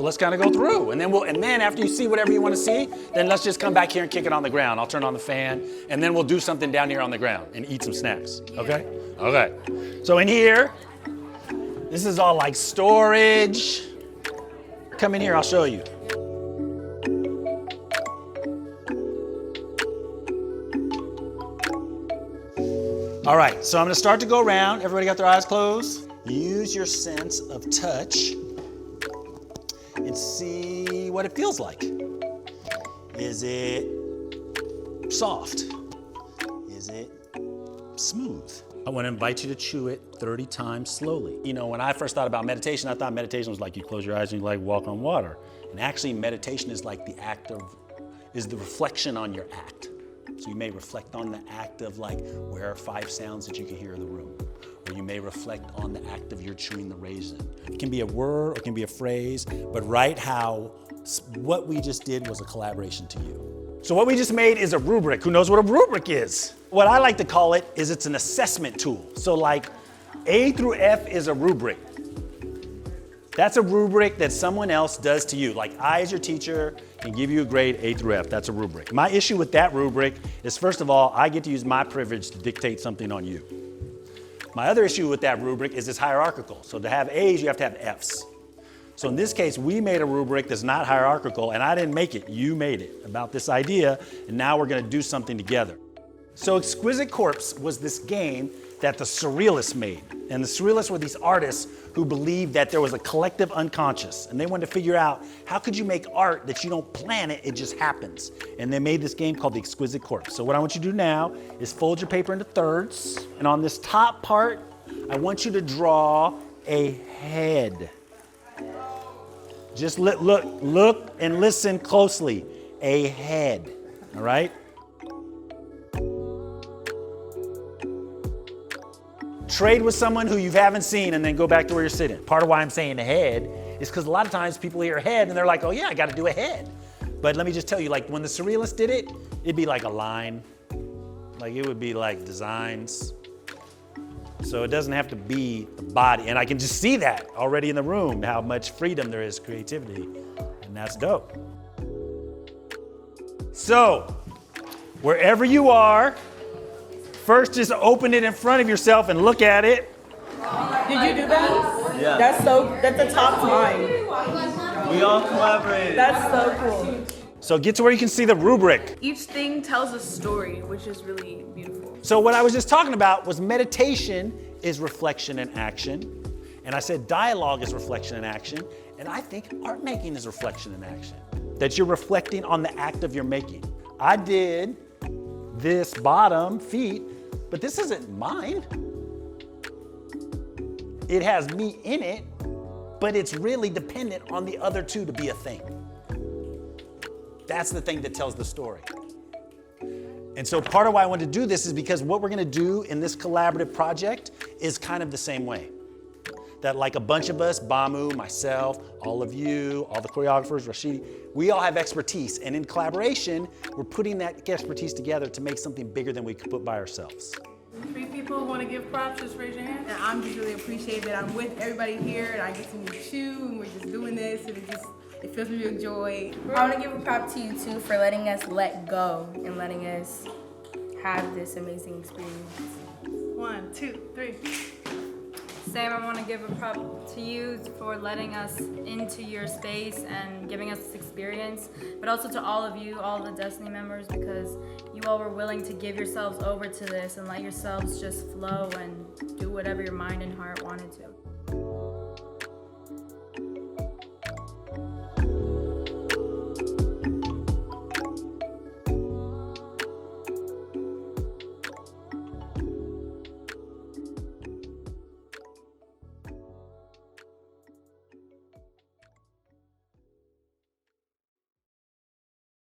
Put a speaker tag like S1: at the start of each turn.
S1: So let's kind of go through, and then after you see whatever you want to see, then let's just come back here and kick it on the ground. I'll turn on the fan, and then we'll do something down here on the ground and eat some snacks. Okay? Okay. So in here, this is all like storage. Come in here, I'll show you. All right, so I'm gonna start to go around. Everybody got their eyes closed? Use your sense of touch and see what it feels like. Is it soft? Is it smooth? I want to invite you to chew it 30 times slowly. You know, when I first thought about meditation, I thought meditation was like you close your eyes and you like walk on water. And actually meditation is like is the reflection on your act. So you may reflect on the act of like, where are 5 sounds that you can hear in the room? Or you may reflect on the act of your chewing the raisin. It can be a word or it can be a phrase, but write how what we just did was a collaboration to you. So what we just made is a rubric. Who knows what a rubric is? What I like to call it is it's an assessment tool. So like A through F is a rubric. That's a rubric that someone else does to you. Like I, as your teacher, can give you a grade A through F. That's a rubric. My issue with that rubric is, first of all, I get to use my privilege to dictate something on you. My other issue with that rubric is it's hierarchical. So to have A's, you have to have F's. So in this case, we made a rubric that's not hierarchical, and I didn't make it, you made it, about this idea, and now we're gonna do something together. So Exquisite Corpse was this game that the Surrealists made. And the Surrealists were these artists who believed that there was a collective unconscious, and they wanted to figure out, how could you make art that you don't plan it, it just happens? And they made this game called the Exquisite Corpse. So what I want you to do now is fold your paper into thirds, and on this top part, I want you to draw a head. Just look and listen closely. A head, all right? Trade with someone who you haven't seen and then go back to where you're sitting. Part of why I'm saying a head is because a lot of times people hear head and they're like, oh yeah, I gotta do a head. But let me just tell you, like when the Surrealists did it, it'd be like a line. Like it would be like designs. So it doesn't have to be the body. And I can just see that already in the room, how much freedom there is, creativity, and that's dope. So, wherever you are, first just open it in front of yourself and look at it.
S2: Did you do that?
S3: Yeah.
S2: That's a top line.
S3: We all collaborated.
S2: That's so cool.
S1: So get to where you can see the rubric.
S4: Each thing tells a story, which is really beautiful.
S1: So what I was just talking about was meditation is reflection and action. And I said dialogue is reflection and action. And I think art making is reflection and action. That you're reflecting on the act of your making. I did this bottom feet, but this isn't mine. It has me in it, but it's really dependent on the other two to be a thing. That's the thing that tells the story. And so part of why I wanted to do this is because what we're gonna do in this collaborative project is kind of the same way. That like a bunch of us, Bamu, myself, all of you, all the choreographers, Rashidi, we all have expertise. And in collaboration, we're putting that expertise together to make something bigger than we could put by ourselves.
S4: 3 people want to give props, just raise your hand.
S2: And I'm just really appreciative that I'm with everybody here and I get to meet you and we're just doing this and it fills me with joy.
S5: I want to give a prop to you too for letting us let go and letting us have this amazing experience.
S4: 1, 2, 3.
S6: Sam, I want to give a prop to you for letting us into your space and giving us this experience, but also to all of you, all the Destiny members, because you all were willing to give yourselves over to this and let yourselves just flow and do whatever your mind and heart wanted to.